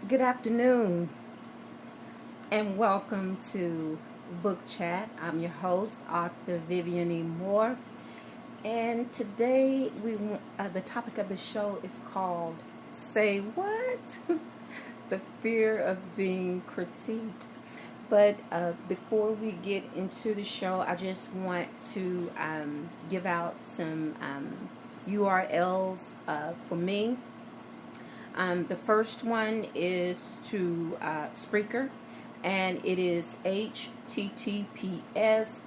Good afternoon, and welcome to Book Chat. I'm your host, author Vivian E. Moore, and today the topic of the show is called "Say What." The fear of being critiqued. But before we get into the show, I just want to give out some URLs for me. The first one is to Spreaker, and it is https://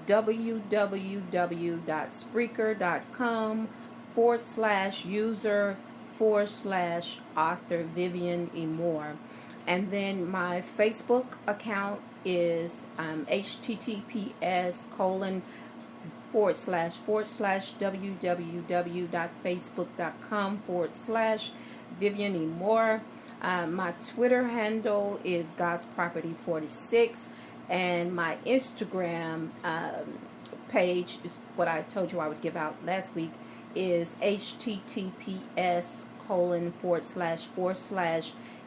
www.spreaker.com/user/author Vivian E. Moore. And then my Facebook account is https:// www.facebook.com/Vivian E. Moore. My Twitter handle is God's Property 46, and my Instagram page is what I told you I would give out last week is https://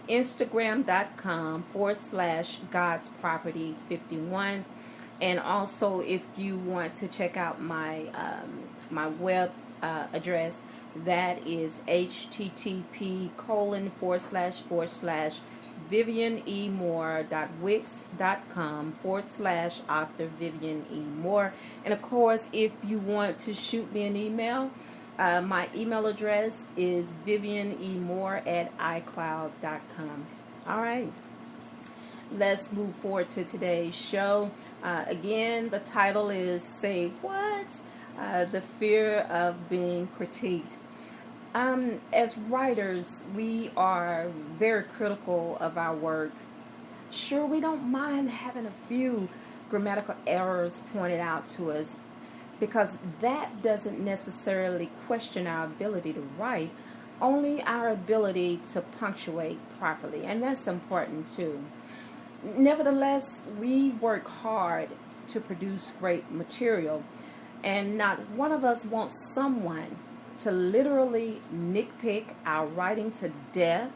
Instagram.com/God's Property 51. And also, if you want to check out my my web address, that is http://vivianemore.wix.com/author Vivian E. Moore. And of course, if you want to shoot me an email, my email address is vivianemore@icloud.com. All right, let's move forward to today's show. Again, the title is Say What? The fear of being critiqued. As writers, we are very critical of our work. Sure, we don't mind having a few grammatical errors pointed out to us because that doesn't necessarily question our ability to write, only our ability to punctuate properly, and that's important too. Nevertheless, we work hard to produce great material, and not one of us wants someone to literally nitpick our writing to death,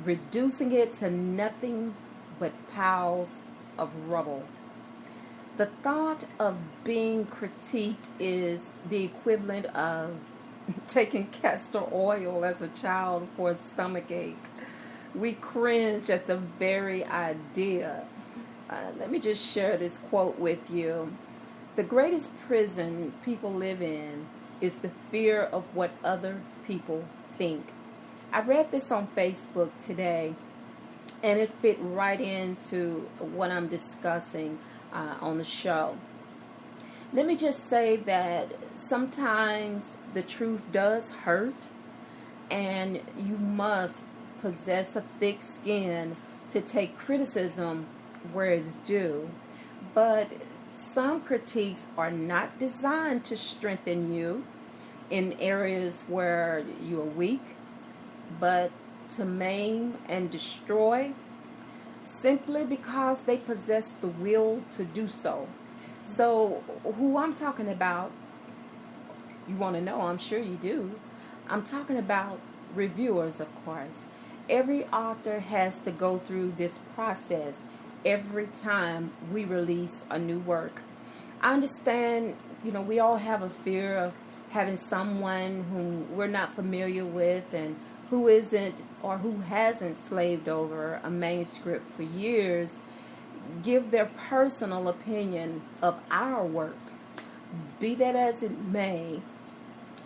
reducing it to nothing but piles of rubble. The thought of being critiqued is the equivalent of taking castor oil as a child for a stomach ache. We cringe at the very idea. Let me just share this quote with you. The greatest prison people live in is the fear of what other people think. I read this on Facebook today, and it fit right into what I'm discussing on the show. Let me just say that sometimes the truth does hurt, and you must possess a thick skin to take criticism where it's due. But some critiques are not designed to strengthen you in areas where you are weak, but to maim and destroy simply because they possess the will to do so. So, who I'm talking about, you want to know, I'm sure you do. I'm talking about reviewers, of course. Every author has to go through this process every time we release a new work. I understand, we all have a fear of having someone whom we're not familiar with and who isn't or who hasn't slaved over a manuscript for years give their personal opinion of our work. Be that as it may,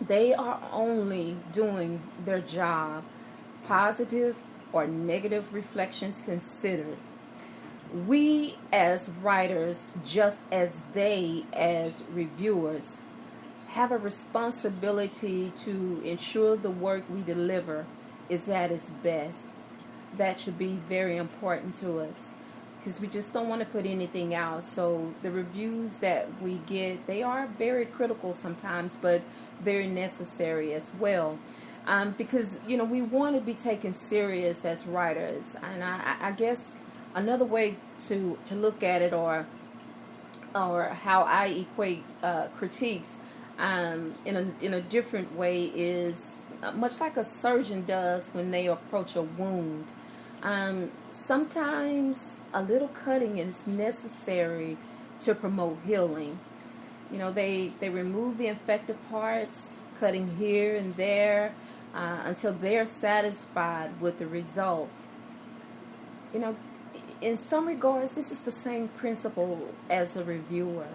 they are only doing their job, positive or negative reflections considered. We as writers, just as they as reviewers, have a responsibility to ensure the work we deliver is at its best. That should be very important to us because we just don't want to put anything out. So the reviews that we get, they are very critical sometimes, but very necessary as well. Because, we want to be taken serious as writers. And I guess another way to look at it, or how I equate critiques in a different way, is much like a surgeon does when they approach a wound. Sometimes a little cutting is necessary to promote healing. They remove the infected parts, cutting here and there until they're satisfied with the results. You know, in some regards, this is the same principle as a reviewer.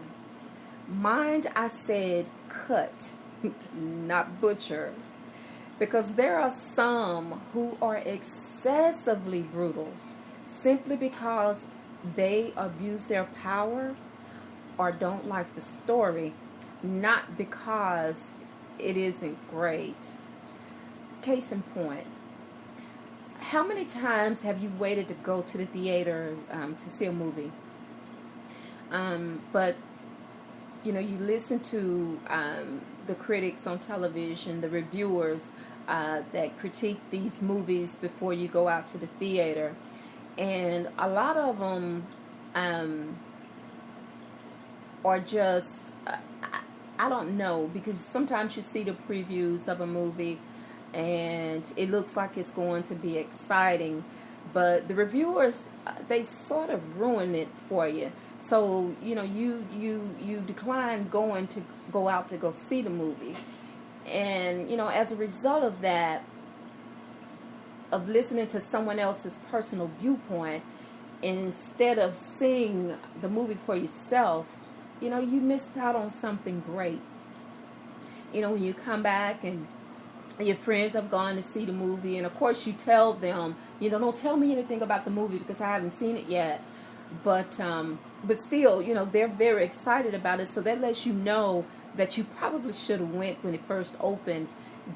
Mind, I said cut, not butcher. Because there are some who are excessively brutal simply because they abuse their power or don't like the story, not because it isn't great. Case in point, how many times have you waited to go to the theater to see a movie? But you listen to the critics on television, the reviewers that critique these movies before you go out to the theater, and a lot of them are just I don't know, because sometimes you see the previews of a movie and it looks like it's going to be exciting, but the reviewers, they sort of ruin it for you. So you decline go out to go see the movie, and as a result of that, of listening to someone else's personal viewpoint instead of seeing the movie for yourself, you missed out on something great. When you come back and your friends have gone to see the movie, and of course you tell them, don't tell me anything about the movie because I haven't seen it yet. But still, they're very excited about it, so that lets you know that you probably should have went when it first opened,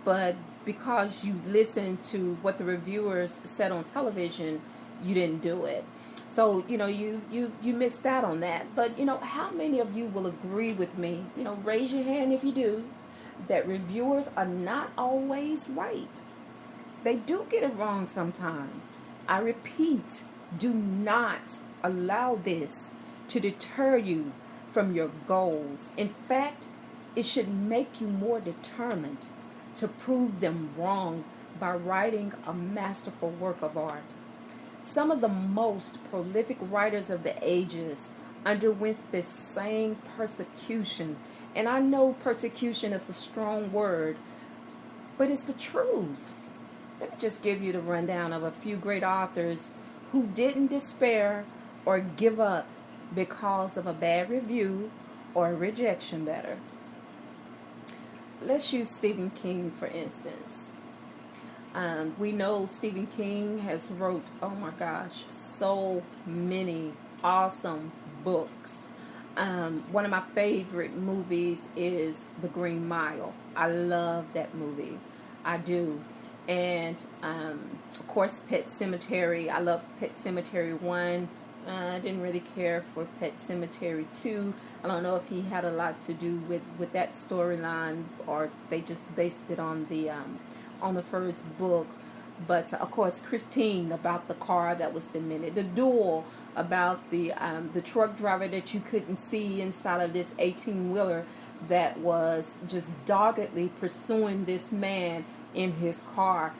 but because you listened to what the reviewers said on television, you didn't do it. So, you missed out on that. But, how many of you will agree with me, raise your hand if you do, that reviewers are not always right. They do get it wrong sometimes. I repeat, do not allow this to deter you from your goals. In fact, it should make you more determined to prove them wrong by writing a masterful work of art. Some of the most prolific writers of the ages underwent this same persecution. And I know persecution is a strong word, but it's the truth. Let me just give you the rundown of a few great authors who didn't despair or give up because of a bad review or a rejection letter. Let's use Stephen King, for instance. We know Stephen King has wrote, oh my gosh, so many awesome books. One of my favorite movies is The Green Mile. I love that movie. I do. And, of course, Pet Sematary. I love Pet Sematary 1. I didn't really care for Pet Sematary 2. I don't know if he had a lot to do with that storyline, or they just based it on the first book. But, of course, Christine, about the car that was demented. The Duel, about the truck driver that you couldn't see inside of this 18-wheeler that was just doggedly pursuing this man in his car,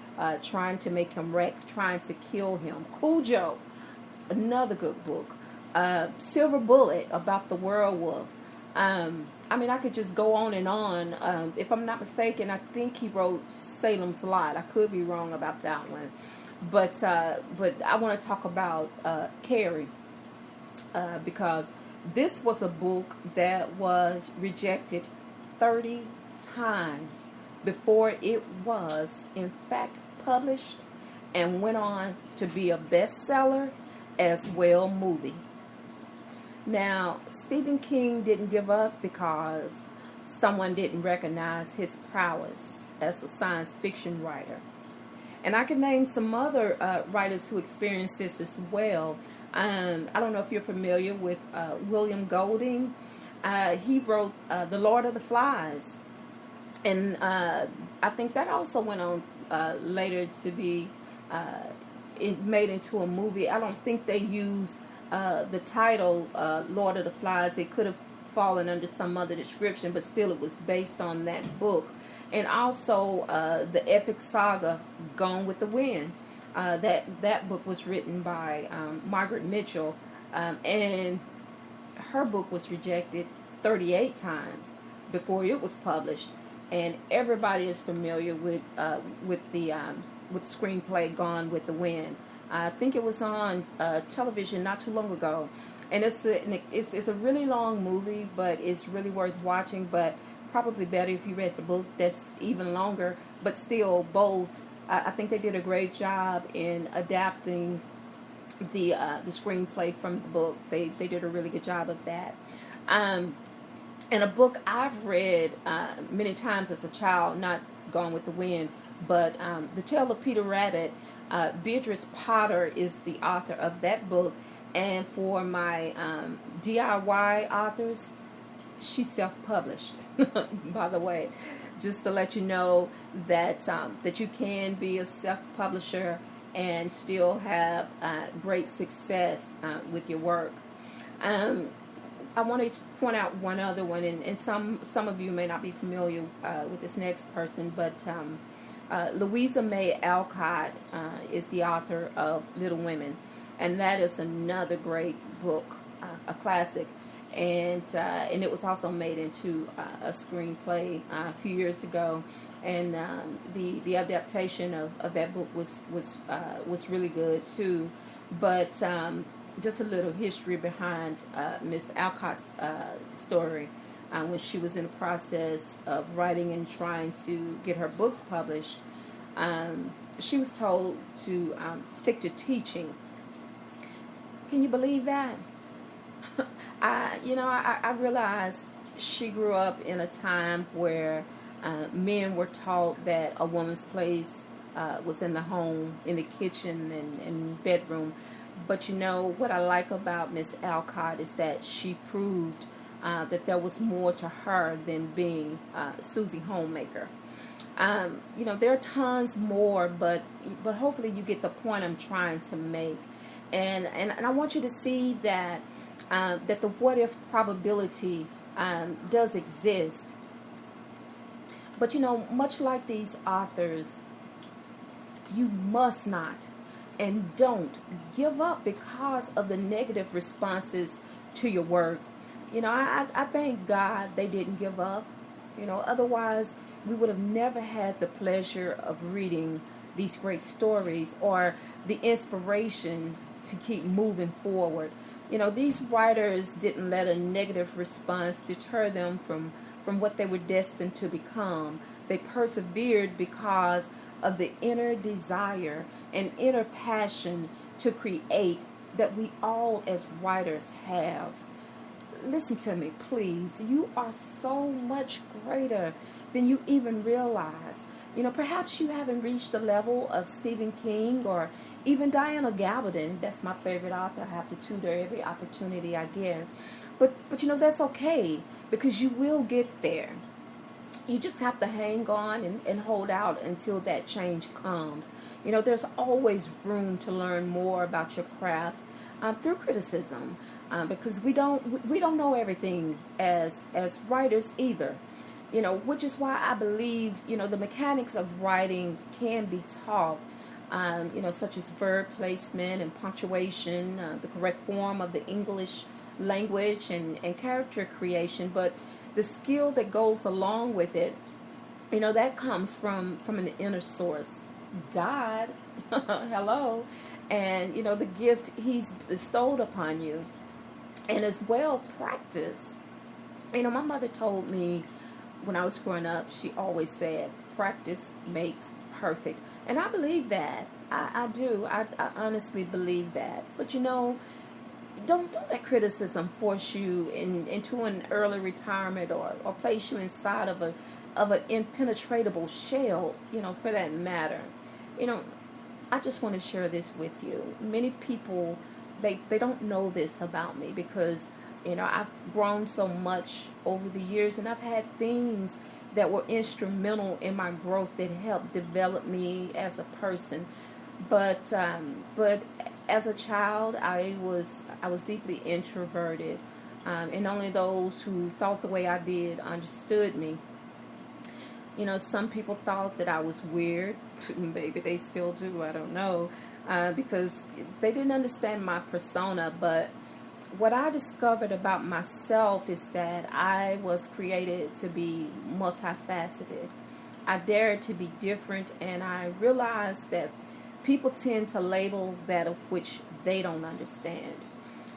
trying to make him wreck, trying to kill him. Cujo, another good book. Silver Bullet, about the werewolf. I could just go on and on. If I'm not mistaken, I think he wrote Salem's Lot. I could be wrong about that one. But I want to talk about Carrie, because this was a book that was rejected 30 times before it was, in fact, published and went on to be a bestseller as well movie. Now, Stephen King didn't give up because someone didn't recognize his prowess as a science fiction writer. And I can name some other writers who experienced this as well. I don't know if you're familiar with William Golding. He wrote The Lord of the Flies. And I think that also went on later to be made into a movie. I don't think they used the title Lord of the Flies. It could have fallen under some other description, but still it was based on that book. and also the epic saga Gone with the Wind. That book was written by Margaret Mitchell, and her book was rejected 38 times before it was published, and everybody is familiar with the screenplay Gone with the Wind. I think it was on television not too long ago, and it's a really long movie, but it's really worth watching. But probably better if you read the book. That's even longer, but still, both. I think they did a great job in adapting the screenplay from the book. They did a really good job of that. Um, and a book I've read many times as a child, not Gone with the Wind, but The Tale of Peter Rabbit. Beatrice Potter is the author of that book, and for my DIY authors, she's self-published. By the way, just to let you know that you can be a self-publisher and still have great success with your work. Um, I want to point out one other one, and some of you may not be familiar with this next person, but Louisa May Alcott is the author of Little Women, and that is another great book, a classic, and it was also made into a screenplay a few years ago, and the adaptation of that book was really good too, but just a little history behind Miss Alcott's story. When she was in the process of writing and trying to get her books published, she was told to stick to teaching. Can you believe that? I realized she grew up in a time where men were taught that a woman's place was in the home, in the kitchen and bedroom. But what I like about Miss Alcott is that she proved that there was more to her than being Susie Homemaker. There are tons more, but hopefully you get the point I'm trying to make, and I want you to see that that the what if probability does exist. But much like these authors, you must not and don't give up because of the negative responses to your work. I thank God they didn't give up. Otherwise we would have never had the pleasure of reading these great stories or the inspiration to keep moving forward. These writers didn't let a negative response deter them from what they were destined to become. They persevered because of the inner desire and inner passion to create that we all as writers have. Listen to me, please. You are so much greater than you even realize. Perhaps you haven't reached the level of Stephen King or even Diana Gabaldon. That's my favorite author. I have to tutor every opportunity I get. But that's okay, because you will get there. You just have to hang on and hold out until that change comes. There's always room to learn more about your craft through criticism, because we don't know everything as writers either. Which is why I believe the mechanics of writing can be taught. Such as verb placement and punctuation, the correct form of the English language, and character creation. But the skill that goes along with it, that comes from an inner source, God. Hello. And the gift He's bestowed upon you, and as well practice. My mother told me when I was growing up, she always said practice makes perfect, and I believe that. I do. I honestly believe that. But don't let criticism force you into an early retirement, or place you inside of an impenetrable shell, for that matter. I just want to share this with you. Many people, they don't know this about me, because I've grown so much over the years, and I've had things that were instrumental in my growth that helped develop me as a person. But as a child, I was deeply introverted, and only those who thought the way I did understood me. Some people thought that I was weird. Maybe they still do, I don't know, because they didn't understand my persona. But what I discovered about myself is that I was created to be multifaceted. I dared to be different, and I realized that people tend to label that of which they don't understand.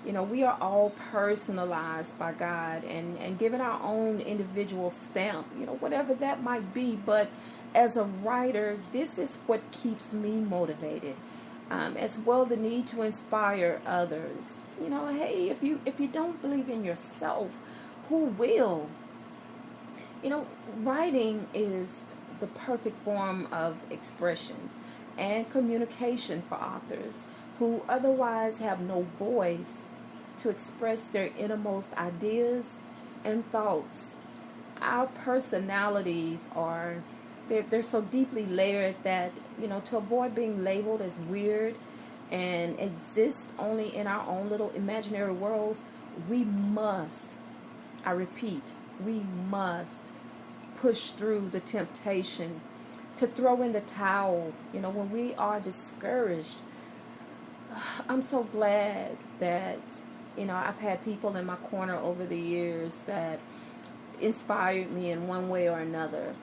We are all personalized by God and given our own individual stamp, whatever that might be. But as a writer, this is what keeps me motivated. As well, the need to inspire others. Hey, if you don't believe in yourself, who will? Writing is the perfect form of expression and communication for authors who otherwise have no voice to express their innermost ideas and thoughts. Our personalities they're so deeply layered that, to avoid being labeled as weird and exist only in our own little imaginary worlds, we must, I repeat, we must push through the temptation to throw in the towel, when we are discouraged. I'm so glad that, I've had people in my corner over the years that inspired me in one way or another.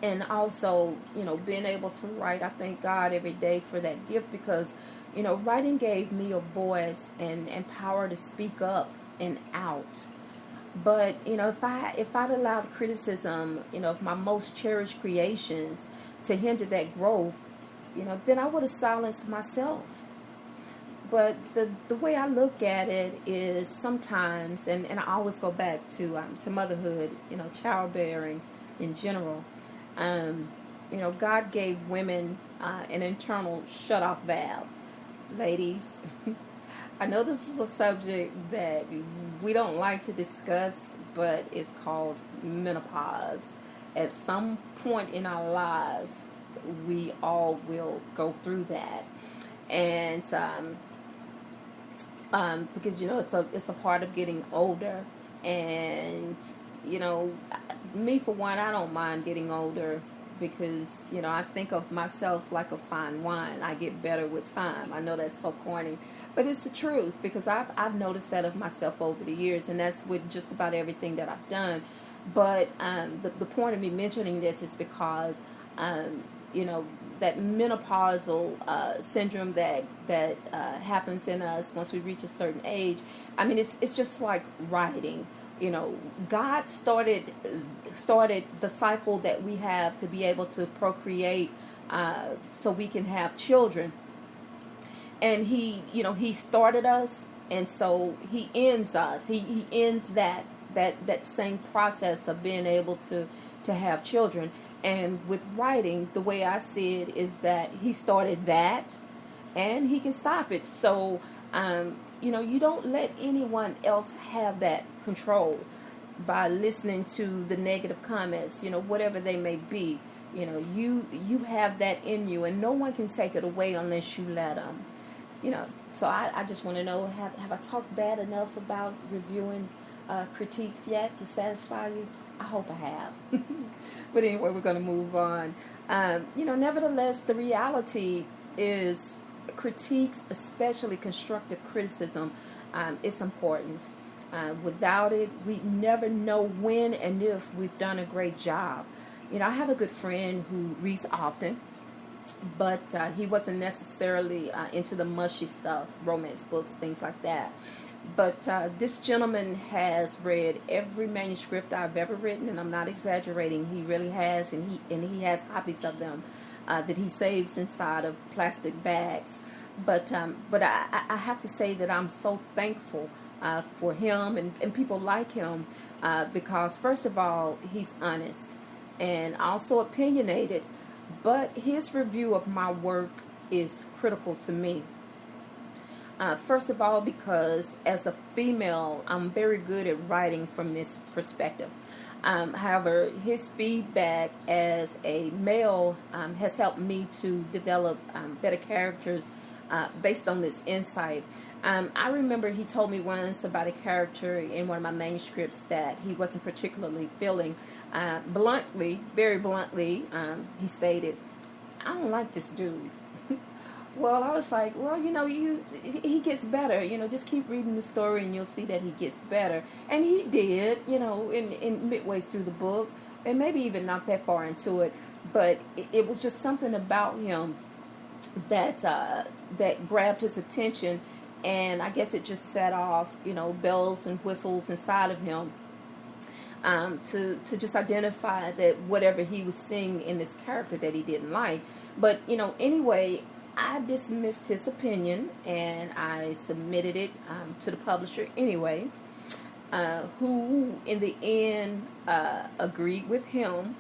And also, being able to write, I thank God every day for that gift because, writing gave me a voice and power to speak up and out. But, if I'd allowed criticism, of my most cherished creations to hinder that growth, then I would have silenced myself. But the way I look at it is sometimes, and I always go back to motherhood, childbearing in general. God gave women an internal shut-off valve. Ladies, I know this is a subject that we don't like to discuss, but it's called menopause. At some point in our lives, we all will go through that. And because it's a part of getting older, and me for one, I don't mind getting older because I think of myself like a fine wine. I get better with time. I know that's so corny, but it's the truth because I've noticed that of myself over the years, and that's with just about everything that I've done. But the point of me mentioning this is because that menopausal syndrome that happens in us once we reach a certain age. I mean, it's just like writing. God started the cycle that we have to be able to procreate, so we can have children. And he started us, and so he ends us. He ends that same process of being able to have children. And with writing, the way I see it is that he started that, and he can stop it. So, you don't let anyone else have that control by listening to the negative comments, whatever they may be. You have that in you, and no one can take it away unless you let them. So I just want to know, have I talked bad enough about reviewing critiques yet to satisfy you? I hope I have. But anyway, we're going to move on. Nevertheless, the reality is critiques, especially constructive criticism, it's important. Without it, we never know when and if we've done a great job. I have a good friend who reads often, but he wasn't necessarily into the mushy stuff, romance books, things like that. But this gentleman has read every manuscript I've ever written, and I'm not exaggerating. He really has, and he has copies of them that he saves inside of plastic bags. But I have to say that I'm so thankful for him and people like him because, first of all, he's honest and also opinionated. But his review of my work is critical to me. First of all, because as a female, I'm very good at writing from this perspective. However, his feedback as a male has helped me to develop better characters based on this insight. I remember he told me once about a character in one of my manuscripts that he wasn't particularly feeling, Bluntly, very bluntly, he stated, "I don't like this dude." Well, I was like, well, he gets better. Just keep reading the story and you'll see that he gets better. And he did, in midways through the book, and maybe even not that far into it. But it was just something about him that that grabbed his attention, and I guess it just set off, bells and whistles inside of him, to just identify that whatever he was seeing in this character that he didn't like. But anyway, I dismissed his opinion and I submitted it to the publisher anyway, who in the end agreed with him.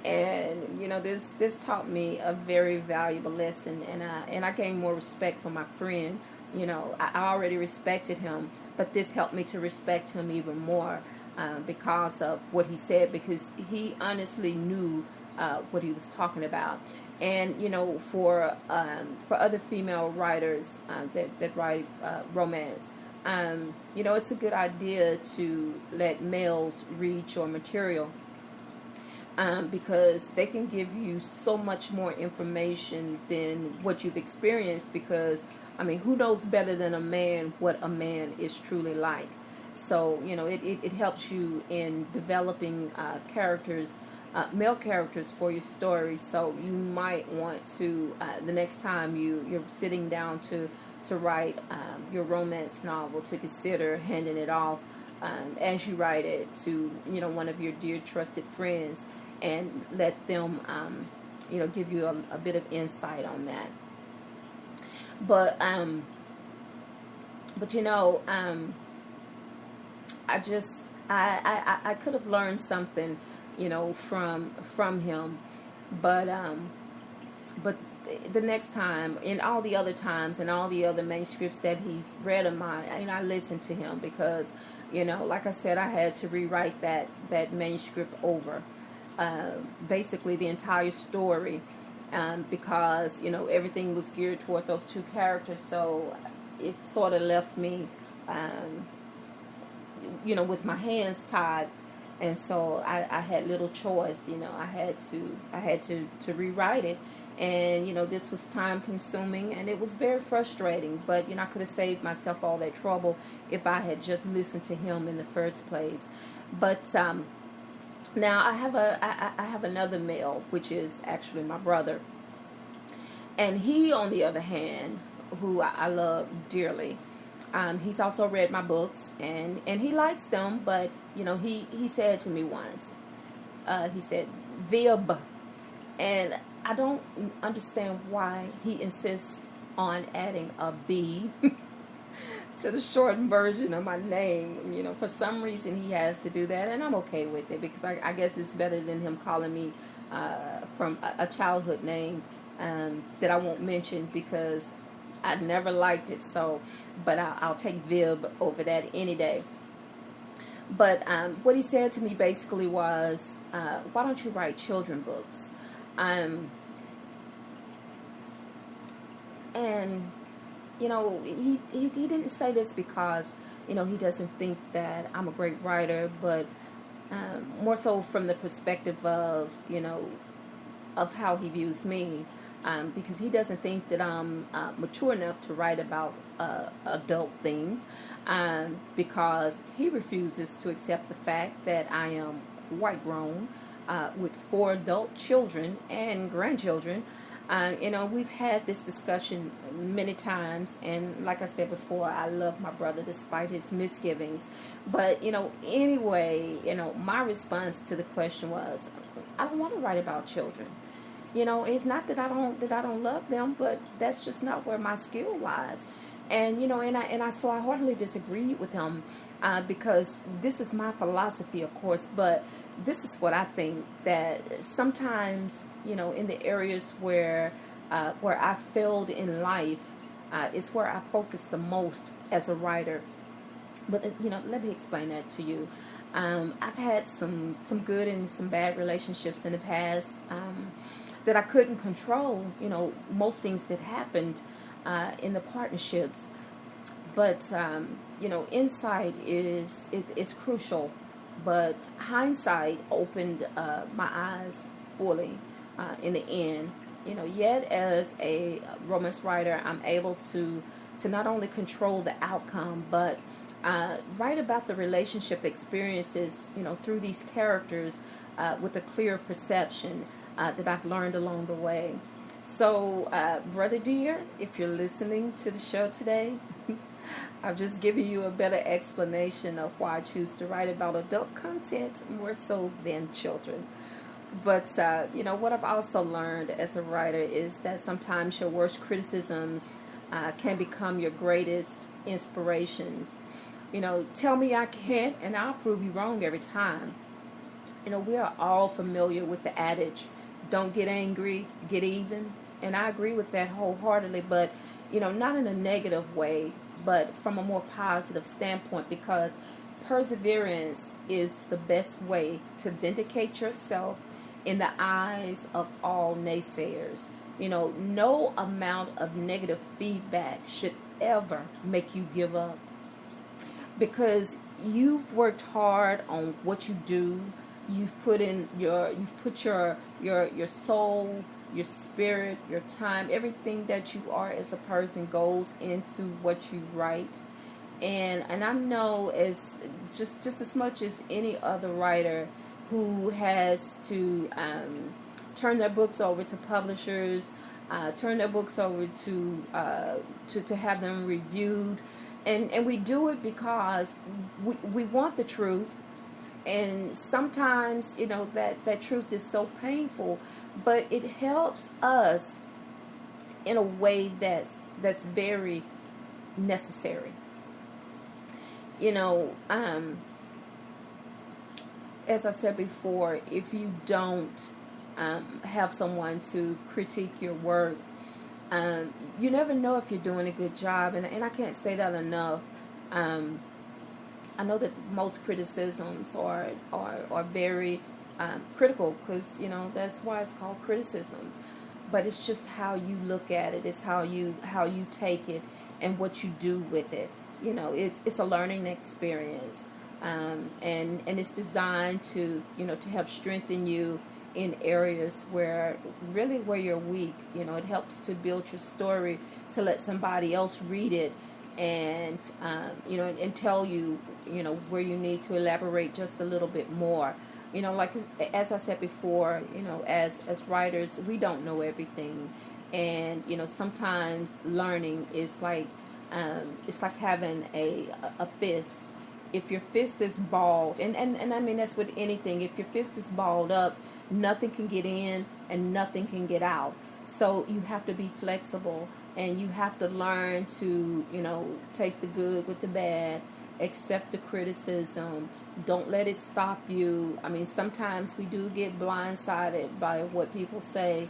And this taught me a very valuable lesson, and I gained more respect for my friend. I already respected him, but this helped me to respect him even more, because of what he said, because he honestly knew what he was talking about. And for other female writers that write romance, it's a good idea to let males read your material, because they can give you so much more information than what you've experienced. Because who knows better than a man what a man is truly like? So it helps you in developing characters, male characters for your story. So you might want to, the next time you're sitting down to write your romance novel, to consider handing it off, as you write it, to one of your dear trusted friends, and let them give you a bit of insight on that. But I could have learned something, from him, but the next time, and all the other times, and all the other manuscripts that he's read of mine, I listened to him, because like I said, I had to rewrite that manuscript over, basically the entire story, because everything was geared toward those two characters. So it sort of left me with my hands tied, and so I had little choice. I had to rewrite it, and this was time consuming, and it was very frustrating. But I could have saved myself all that trouble if I had just listened to him in the first place. But now I have another male, which is actually my brother, and he, on the other hand, who I love dearly. He's also read my books, and he likes them, but he said to me once, he said, "Vib," and I don't understand why he insists on adding a B to the shortened version of my name. For some reason he has to do that, and I'm okay with it, because I guess it's better than him calling me from a childhood name that I won't mention, because I never liked it. So, but I'll take Vib over that any day. But what he said to me basically was, why don't you write children books? And he didn't say this because he doesn't think that I'm a great writer, but more so from the perspective of of how he views me. Because he doesn't think that I'm mature enough to write about adult things, because he refuses to accept the fact that I am quite grown, with 4 adult children and grandchildren. We've had this discussion many times, and like I said before, I love my brother despite his misgivings. But anyway, my response to the question was, I don't want to write about children. It's not that I don't love them, but that's just not where my skill lies. And so I heartily disagreed with him, because this is my philosophy, of course, but this is what I think, that sometimes in the areas where I failed in life, is where I focus the most as a writer. But let me explain that to you. I've had some good and some bad relationships in the past, that I couldn't control, most things that happened in the partnerships. But, insight is crucial but hindsight opened my eyes fully in the end. Yet as a romance writer, I'm able to not only control the outcome, but write about the relationship experiences, through these characters with a clear perception that I've learned along the way. So, brother dear, if you're listening to the show today, I've just given you a better explanation of why I choose to write about adult content more so than children. But, what I've also learned as a writer is that sometimes your worst criticisms can become your greatest inspirations. Tell me I can't, and I'll prove you wrong every time. We are all familiar with the adage, don't get angry, get even. And I agree with that wholeheartedly, but, not in a negative way, but from a more positive standpoint, because perseverance is the best way to vindicate yourself in the eyes of all naysayers. No amount of negative feedback should ever make you give up, because you've worked hard on what you do. You've put your soul, your spirit, your time, everything that you are as a person goes into what you write. And I know as just as much as any other writer who has to turn their books over to publishers, turn their books over to have them reviewed, and we do it because we want the truth. And sometimes, that truth is so painful, but it helps us in a way that's very necessary. As I said before, if you don't have someone to critique your work, you never know if you're doing a good job, and I can't say that enough. I know that most criticisms are very critical, because that's why it's called criticism. But it's just how you look at it. It's how you take it and what you do with it. It's a learning experience, and it's designed to to help strengthen you in areas where you're weak. It helps to build your story to let somebody else read it and and tell you where you need to elaborate just a little bit more. Like as I said before, as writers, we don't know everything, and sometimes learning is like it's like having a fist. If your fist is balled, and I mean that's with anything. If your fist is balled up, nothing can get in and nothing can get out. So you have to be flexible, and you have to learn to take the good with the bad, accept the criticism. Don't let it stop you. I mean, sometimes we do get blindsided by what people say,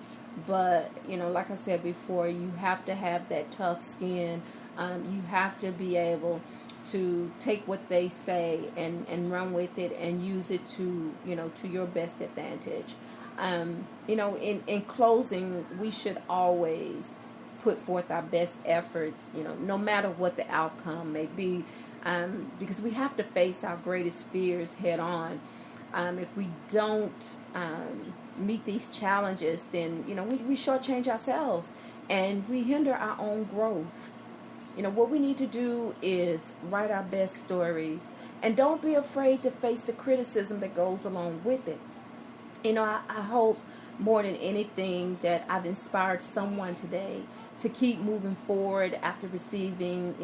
but like I said before, you have to have that tough skin. You have to be able to take what they say and run with it and use it to to your best advantage. In closing, we should always put forth our best efforts, no matter what the outcome may be, because we have to face our greatest fears head on. If we don't meet these challenges, then we shortchange ourselves and we hinder our own growth. What we need to do is write our best stories, and don't be afraid to face the criticism that goes along with it. I hope more than anything that I've inspired someone today to keep moving forward after receiving,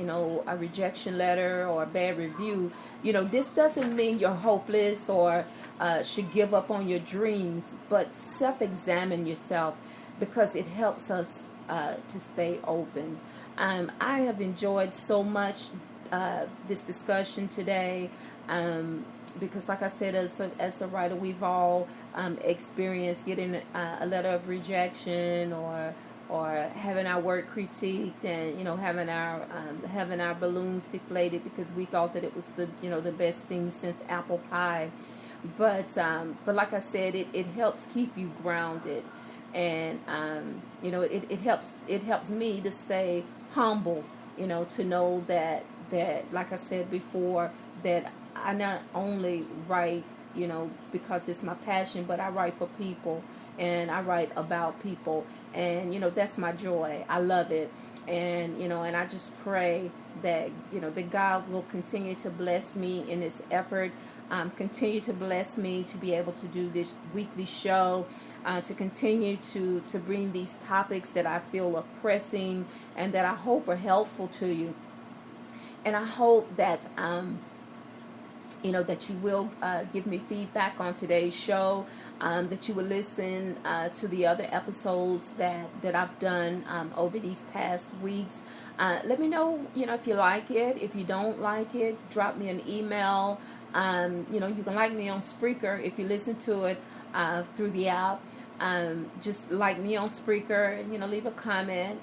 a rejection letter or a bad review. This doesn't mean you're hopeless or should give up on your dreams, but self-examine yourself, because it helps us to stay open. I have enjoyed so much this discussion today, because like I said, as a writer, we've all experienced getting a letter of rejection, or having our work critiqued, and having our balloons deflated because we thought that it was the best thing since apple pie. But like I said, it helps keep you grounded, and it helps me to stay humble, to know that like I said before, that I not only write, because it's my passion, but I write for people, and I write about people, and that's my joy. I love it, and I just pray that that God will continue to bless me in this effort. Continue to bless me to be able to do this weekly show, to continue to bring these topics that I feel are pressing and that I hope are helpful to you. And I hope that that you will give me feedback on today's show, that you will listen to the other episodes that I've done over these past weeks. Let me know, if you like it. If you don't like it, drop me an email. You can like me on Spreaker if you listen to it through the app. Just like me on Spreaker, and leave a comment.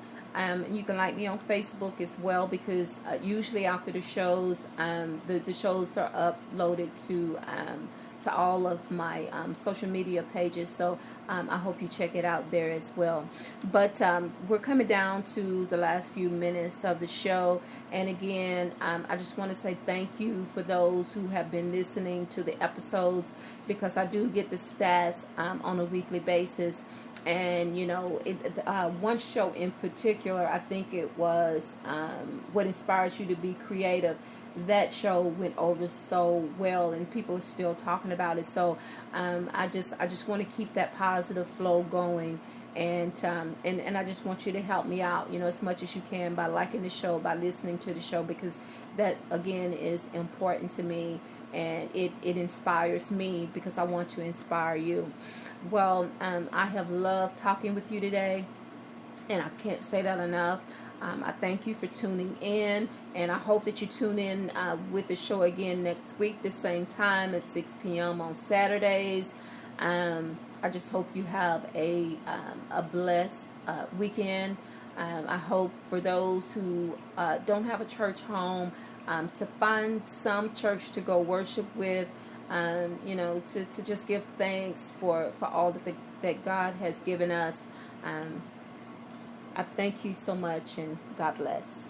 You can like me on Facebook as well, because usually after the shows, the shows are uploaded to all of my social media pages. So I hope you check it out there as well. But we're coming down to the last few minutes of the show. And again, I just want to say thank you for those who have been listening to the episodes, because I do get the stats on a weekly basis. And, one show in particular, I think it was What Inspires You to Be Creative. That show went over so well, and people are still talking about it. So I just want to keep that positive flow going. And I just want you to help me out, as much as you can, by liking the show, by listening to the show, because that, again, is important to me, and it inspires me, because I want to inspire you. Well, I have loved talking with you today, and I can't say that enough. I thank you for tuning in, and I hope that you tune in with the show again next week, the same time at 6 p.m. on Saturdays. I just hope you have a blessed weekend. I hope for those who don't have a church home, to find some church to go worship with, to just give thanks for all that God has given us. I thank you so much, and God bless.